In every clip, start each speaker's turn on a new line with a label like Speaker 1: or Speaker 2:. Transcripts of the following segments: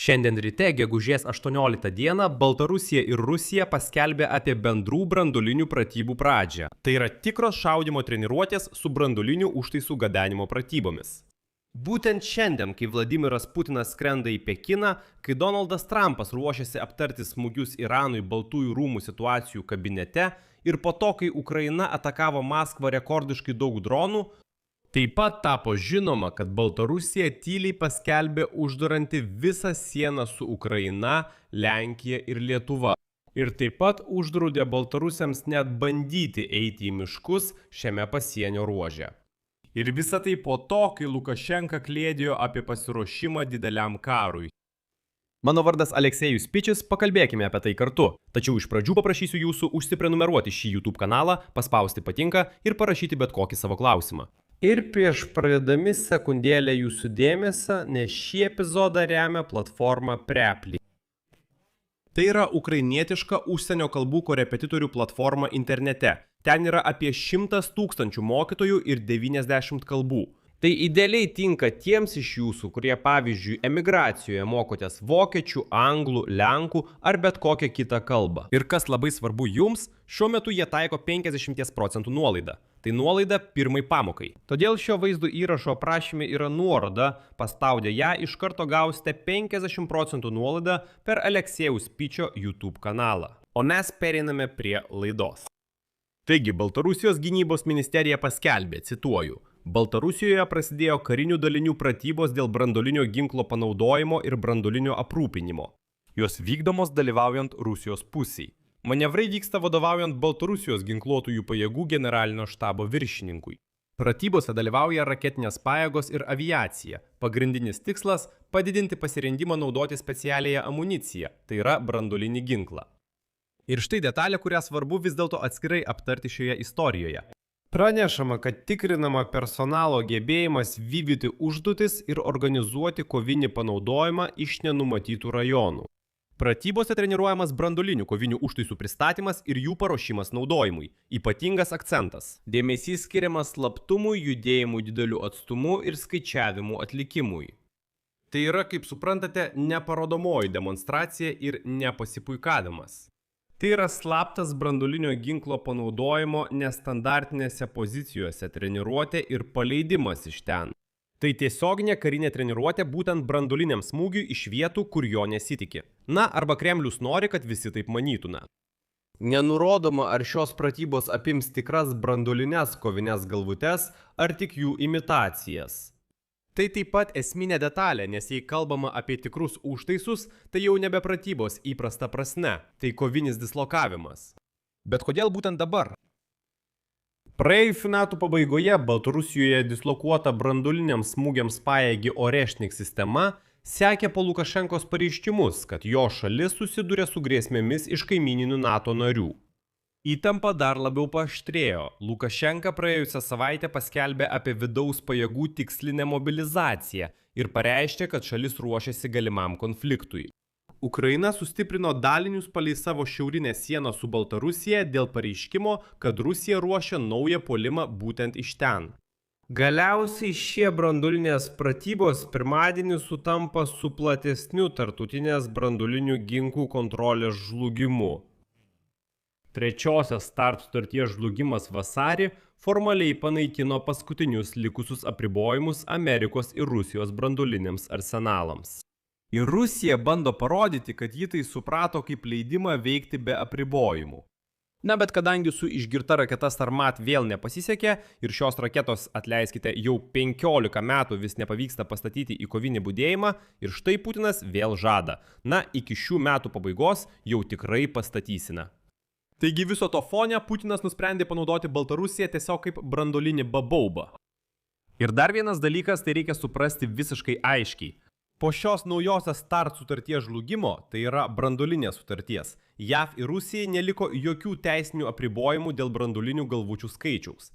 Speaker 1: Šiandien ryte, gegužės 18 dieną, Baltarusija ir Rusija paskelbė apie bendrų branduolinių pratybų pradžią. Tai yra tikros šaudymo treniruotės su branduolinių užtaisų gabenimo pratybomis. Būtent šiandien, kai Vladimiras Putinas skrenda į Pekiną, kai Donaldas Trumpas ruošiasi aptarti smūgius Iranui Baltųjų rūmų situacijų kabinete ir po to, kai Ukraina atakavo Maskvą rekordiškai daug dronų, taip pat tapo žinoma, kad Baltarusija tyliai paskelbė uždaranti visą sieną su Ukraina, Lenkija ir Lietuva. Ir taip pat uždraudė baltarusiams net bandyti eiti į miškus šiame pasienio ruože. Ir visa tai po to, kai Lukašenka klėdėjo apie pasiruošimą dideliam karui. Mano vardas Aleksejus Pičis, pakalbėkime apie tai kartu. Tačiau iš pradžių paprašysiu jūsų užsiprenumeruoti šį YouTube kanalą, paspausti patinka ir parašyti bet kokį savo klausimą. Ir prieš pradėdami sekundėlę jūsų dėmesio, nes šį epizodą remia platforma Preply. Tai yra ukrainietiška užsienio kalbų korepetitorių platforma internete. Ten yra apie 100 000 mokytojų ir 90 kalbų. Tai idealiai tinka tiems iš jūsų, kurie pavyzdžiui emigracijoje mokotės vokiečių, anglų, lenkų ar bet kokią kitą kalbą. Ir kas labai svarbu jums, šiuo metu jie taiko 50% nuolaidą. Tai nuolaida pirmai pamokai. Todėl šio vaizdo įrašo aprašyme yra nuoroda, paspaudę ją iš karto gausite 50% nuolaidą per Aleksejaus Pičio YouTube kanalą. O mes pereiname prie laidos. Taigi, Baltarusijos gynybos ministerija paskelbė, cituoju, Baltarusijoje prasidėjo karinių dalinių pratybos dėl branduolinio ginklo panaudojimo ir branduolinio aprūpinimo. Jos vykdomos dalyvaujant Rusijos pusiai. Manevrai vyksta vadovaujant Baltarusijos ginkluotųjų pajėgų generalinio štabo viršininkui. Pratybose dalyvauja raketinės pajėgos ir aviacija. Pagrindinis tikslas – padidinti pasirengimą naudoti specialiąją amuniciją, tai yra branduolinį ginklą. Ir štai detalė, kurią svarbu vis dėlto atskirai aptarti šioje istorijoje. Pranešama, kad tikrinama personalo gebėjimas vykdyti užduotis ir organizuoti kovinį panaudojimą iš nenumatytų rajonų. Pratybose treniruojamas branduolinių kovinių užtaisų pristatymas ir jų paruošimas naudojimui. Ypatingas akcentas. Dėmesys skiriamas slaptumui, judėjimui dideliu atstumu ir skaičiavimų atlikimui. Tai yra, kaip suprantate, neparodomoji demonstracija ir nepasipuikavimas. Tai yra slaptas branduolinio ginklo panaudojimo nestandartinėse pozicijose treniruotė ir paleidimas iš ten. Tai tiesioginė karinė treniruotė būtent branduoliniam smūgiui iš vietų, kur jo nesitikė. Na, arba Kremlius nori, kad visi taip manytume. Nenurodoma, ar šios pratybos apims tikras branduolinės kovinės galvutes, ar tik jų imitacijas. Tai taip pat esminė detalė, nes jei kalbama apie tikrus užtaisus, tai jau nebe pratybos įprasta prasme, tai kovinis dislokavimas. Bet kodėl būtent dabar? Praėjusių metų pabaigoje Baltarusijoje dislokuota branduoliniams smūgiams pajėgi Orešnik sistema sekė po Lukašenkos pareiškimus, kad jo šalis susiduria su grėsmėmis iš kaimyninių NATO narių. Įtampa dar labiau paaštrėjo. Lukašenka praėjusią savaitę paskelbė apie vidaus pajėgų tikslinę mobilizaciją ir pareiškė, kad šalis ruošiasi galimam konfliktui. Ukraina sustiprino dalinius palei savo šiaurinę sieną su Baltarusija dėl pareiškimo, kad Rusija ruošia naują puolimą būtent iš ten. Galiausiai šie branduolinės pratybos pirmadienį sutampa su platesniu tarptautinės branduolinių ginklų kontrolės žlugimu. Trečiosios START sutarties žlugimas vasarį formaliai panaikino paskutinius likusius apribojimus Amerikos ir Rusijos branduoliniams arsenalams. Ir Rusija bando parodyti, kad ji tai suprato kaip leidimą veikti be apribojimų. Na, bet kadangi su išgirta raketa Sarmat vėl nepasisekė ir šios raketos, atleiskite, jau 15 metų vis nepavyksta pastatyti į kovinį budėjimą ir štai Putinas vėl žada. Na, iki šių metų pabaigos jau tikrai pastatysime. Taigi viso to fone Putinas nusprendė panaudoti Baltarusiją tiesiog kaip branduolinį babaubą. Ir dar vienas dalykas, tai reikia suprasti visiškai aiškiai. Po šios naujosios START sutarties žlugimo, tai yra branduolinės sutarties, JAV ir Rusijai neliko jokių teisinių apribojimų dėl branduolinių galvučių skaičiaus.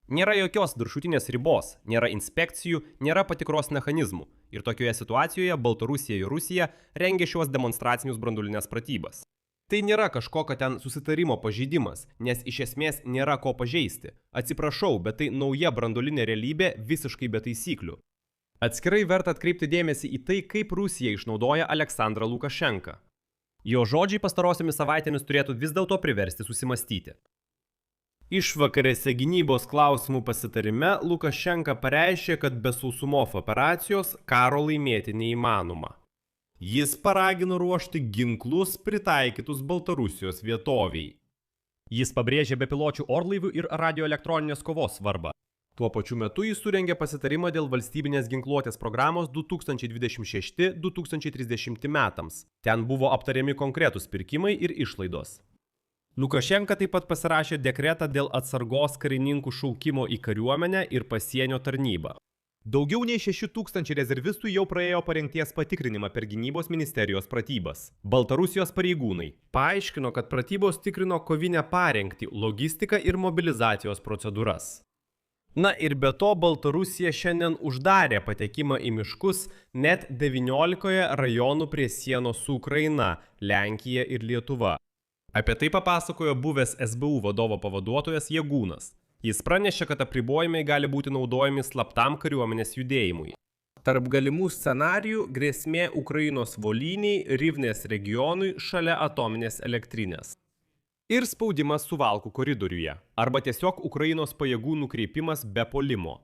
Speaker 1: Nėra jokios viršutinės ribos, nėra inspekcijų, nėra patikros mechanizmų. Ir tokioje situacijoje Baltarusija ir Rusija rengia šios demonstracinius branduolinės pratybas. Tai nėra kažkokio ten susitarimo pažeidimas, nes iš esmės nėra ko pažeisti. Atsiprašau, bet tai nauja branduolinė realybė visiškai be taisyklių. Atskirai verta atkreipti dėmesį į tai, kaip Rusija išnaudoja Aleksandrą Lukašenką. Jo žodžiai pastarosiomis savaitėmis turėtų vis dėlto priversti susimastyti. Išvakarėse gynybos klausimų pasitarime Lukašenka pareiškė, kad be sausumos operacijos karo laimėti neįmanoma. Jis paragino ruošti ginklus pritaikytus Baltarusijos vietoviai. Jis pabrėžė bepiločių orlaivių ir radioelektroninės kovos svarbą. Tuo pačiu metu jis surengė pasitarimą dėl valstybinės ginkluotės programos 2026-2030 metams. Ten buvo aptariami konkretūs pirkimai ir išlaidos. Lukašenka taip pat pasirašė dekretą dėl atsargos karininkų šaukimo į kariuomenę ir pasienio tarnybą. Daugiau nei 6000 rezervistų jau praėjo parengties patikrinimą per gynybos ministerijos pratybas. Baltarusijos pareigūnai paaiškino, kad pratybos tikrino kovinę parengtį, logistiką ir mobilizacijos procedūras. Na ir be to Baltarusija šiandien uždarė patekimą į miškus net 19 rajonų prie sienos su Ukraina, Lenkija ir Lietuva. Apie tai papasakojo buvęs SBU vadovo pavaduotojas Jagūnas. Jis pranešė, kad apribojimai gali būti naudojami slaptam kariuomenės judėjimui. Tarp galimų scenarijų grėsmė Ukrainos volyniai, Rivnės regionui šalia atominės elektrinės. Ir spaudimas Suvalkų koridoriuje, arba tiesiog Ukrainos pajėgų nukreipimas be puolimo.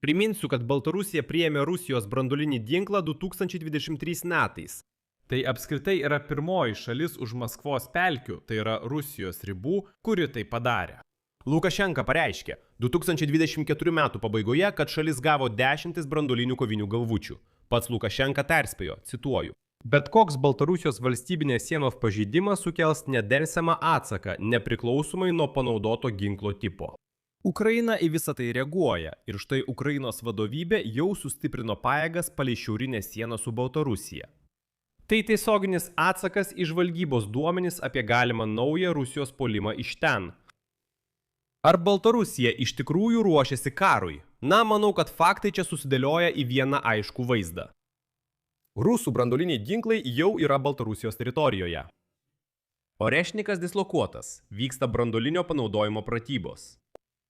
Speaker 1: Priminsiu, kad Baltarusija priėmė Rusijos branduolinį ginklą 2023 metais. Tai apskritai yra pirmoji šalis už Maskvos pelkių, tai yra Rusijos ribų, kuri tai padarė. Lukašenka pareiškė 2024 metų pabaigoje, kad šalis gavo 10 branduolinių kovinių galvučių. Pats Lukašenka perspėjo, cituoju: Bet koks Baltarusijos valstybinės sienos pažeidimas sukels nedelsiamą atsaką, nepriklausomai nuo panaudoto ginklo tipo. Ukraina į visą tai reaguoja ir štai Ukrainos vadovybė jau sustiprino pajėgas palei šiaurinę sieną su Baltarusija. Tai tiesioginis atsakas į žvalgybos duomenis apie galimą naują Rusijos puolimą iš ten. Ar Baltarusija iš tikrųjų ruošiasi karui? Na, manau, kad faktai čia susidėlioja į vieną aiškų vaizdą. Rusų branduoliniai ginklai jau yra Baltarusijos teritorijoje. Orešnikas dislokuotas, vyksta branduolinio panaudojimo pratybos.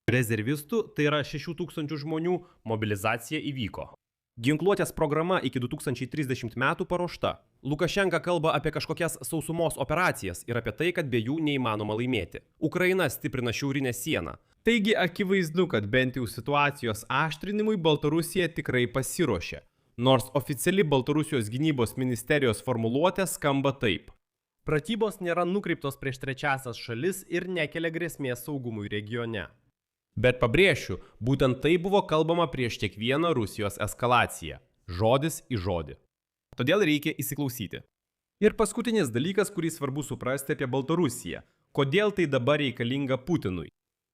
Speaker 1: Rezervistų, tai yra 6000 žmonių, mobilizacija įvyko. Ginkluotės programa iki 2030 metų paruošta. Lukašenka kalba apie kažkokias sausumos operacijas ir apie tai, kad be jų neįmanoma laimėti. Ukraina stiprina šiaurinę sieną. Taigi akivaizdu, kad bent jau situacijos aštrinimui Baltarusija tikrai pasiruošė. Nors oficiali Baltarusijos gynybos ministerijos formuluotė skamba taip. Pratybos nėra nukreiptos prieš trečiasias šalis ir nekelia grėsmės saugumui regione. Bet pabrėšiu, būtent tai buvo kalbama prieš kiekvieną Rusijos eskalaciją. Žodis į žodį. Todėl reikia įsiklausyti. Ir paskutinis dalykas, kurį svarbu suprasti apie Baltarusiją. Kodėl tai dabar reikalinga Putinui?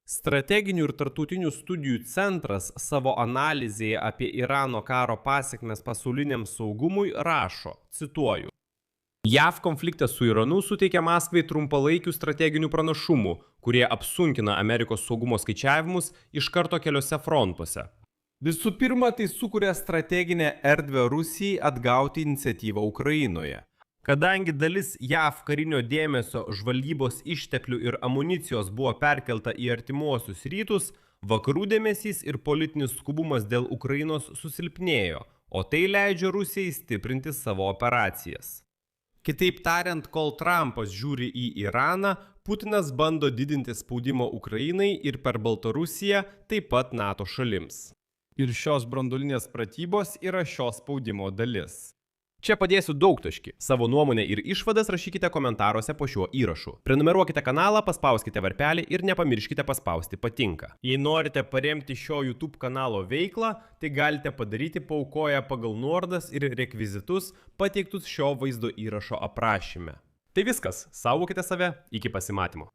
Speaker 1: Strateginių ir tarptautinių studijų centras savo analizėje apie Irano karo pasekmes pasauliniam saugumui rašo, cituoju: JAV konflikte su Iranu suteikia Maskvai trumpalaikių strateginių pranašumų, kurie apsunkina Amerikos saugumo skaičiavimus iš karto keliose frontuose. Visų pirma, tai sukuria strateginę erdvę Rusijai atgauti iniciatyvą Ukrainoje. Kadangi dalis JAV karinio dėmesio, žvalgybos išteklių ir amunicijos buvo perkelta į artimuosius rytus, vakarų dėmesys ir politinis skubumas dėl Ukrainos susilpnėjo, o tai leidžia Rusijai stiprinti savo operacijas. Kitaip tariant, kol Trumpas žiūri į Iraną, Putinas bando didinti spaudimą Ukrainai ir per Baltarusiją, taip pat NATO šalims. Ir šios branduolinės pratybos yra šio spaudimo dalis. Čia padėsiu daugtaškį. Savo nuomonę ir išvadas rašykite komentaruose po šiuo įrašu. Prenumeruokite kanalą, paspauskite varpelį ir nepamirškite paspausti patinka. Jei norite paremti šio YouTube kanalo veiklą, tai galite padaryti paaukoję pagal nuorodas ir rekvizitus pateiktus šio vaizdo įrašo aprašyme. Tai viskas. Saugokite save. Iki pasimatymo.